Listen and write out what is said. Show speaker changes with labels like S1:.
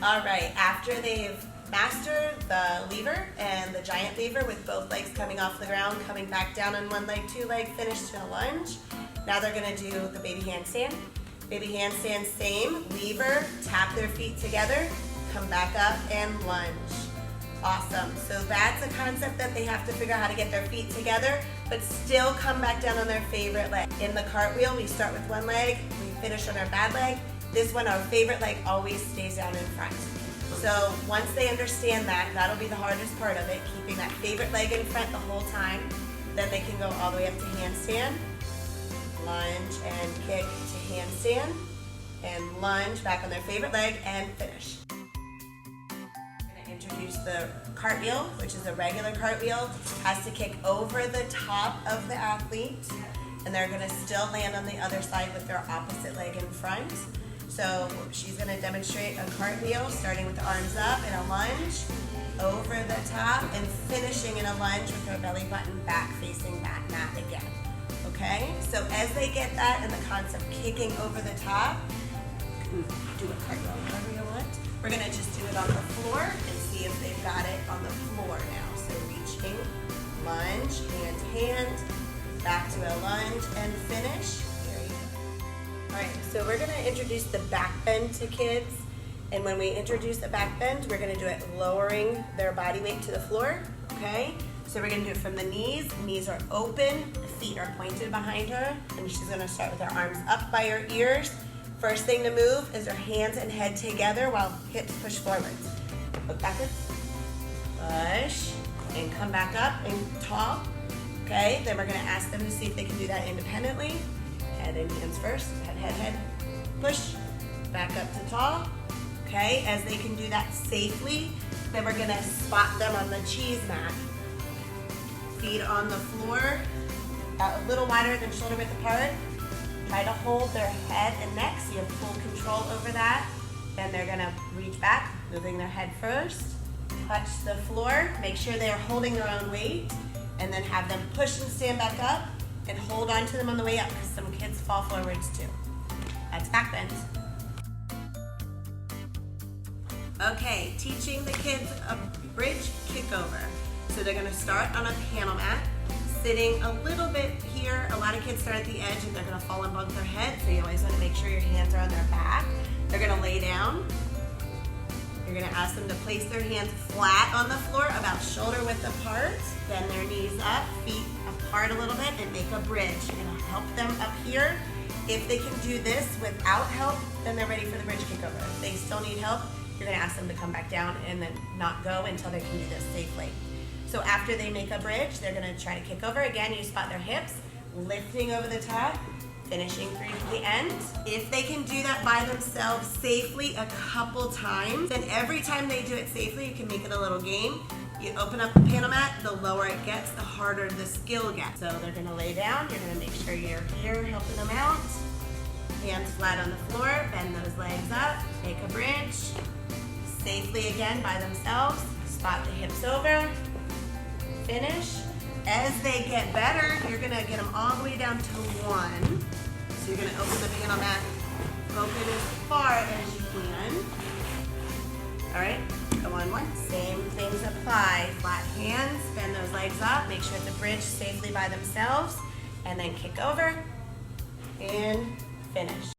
S1: All right, after they've mastered the lever and the giant lever with both legs coming off the ground, coming back down on one leg, two leg, finish to a lunge. Now they're gonna do the baby handstand. Baby handstand, same, lever, tap their feet together, come back up and lunge. Awesome, so that's a concept that they have to figure out how to get their feet together, but still come back down on their favorite leg. In the cartwheel, we start with one leg, we finish on our bad leg. This one, our favorite leg always stays down in front. So once they understand that, that'll be the hardest part of it, keeping that favorite leg in front the whole time. Then they can go all the way up to handstand, lunge and kick to handstand, and lunge back on their favorite leg and finish. I'm gonna introduce the cartwheel, which is a regular cartwheel. Has to kick over the top of the athlete, and they're gonna still land on the other side with their opposite leg in front. So she's going to demonstrate a cartwheel, starting with the arms up in a lunge, over the top, and finishing in a lunge with her belly button back facing that mat again. Okay? So as they get that and the concept kicking over the top, do a cartwheel whatever you want. We're going to just do it on the floor and see if they've got it on the floor now. So reaching, lunge, hand, back to a lunge, and finish. Alright, so we're going to introduce the back bend to kids, and when we introduce the back bend, we're going to do it lowering their body weight to the floor, okay? So we're going to do it from the knees are open, the feet are pointed behind her, and she's going to start with her arms up by her ears. First thing to move is her hands and head together while hips push forwards. Look backwards, push, and come back up and tall, okay? Then we're going to ask them to see if they can do that independently. Head and hands first, head, push, back up to tall. Okay, as they can do that safely, then we're gonna spot them on the cheese mat. Feet on the floor, a little wider than shoulder width apart. Try to hold their head and neck so you have full control over that. Then they're gonna reach back, moving their head first, touch the floor, make sure they're holding their own weight, and then have them push and stand back up, and hold on to them on the way up because some kids fall forwards too. That's back bend. Okay, teaching the kids a bridge kickover. So they're gonna start on a panel mat, sitting a little bit here. A lot of kids start at the edge and they're gonna fall and bump their head, so you always wanna make sure your hands are on their back. They're gonna lay down. You're gonna ask them to place their hands flat on the floor, about shoulder width apart. Bend their knees up, feet apart a little bit, and make a bridge. You're gonna help them up here. If they can do this without help, then they're ready for the bridge kickover. If they still need help, you're gonna ask them to come back down and then not go until they can do this safely. So after they make a bridge, they're gonna try to kick over. Again, you spot their hips, lifting over the top, finishing through to the end. If they can do that by themselves safely a couple times, then every time they do it safely, you can make it a little game. You open up the panel mat, the lower it gets, the harder the skill gets. So they're gonna lay down, you're gonna make sure you're here helping them out. Hands flat on the floor, bend those legs up, make a bridge. Safely again by themselves, spot the hips over, finish. As they get better, you're gonna get them all the way down to one. So you're gonna open the panel mat, open as far as you can. All right, go on one. Same things apply. Flat hands, bend those legs up, make sure the bridge safely by themselves, and then kick over and finish.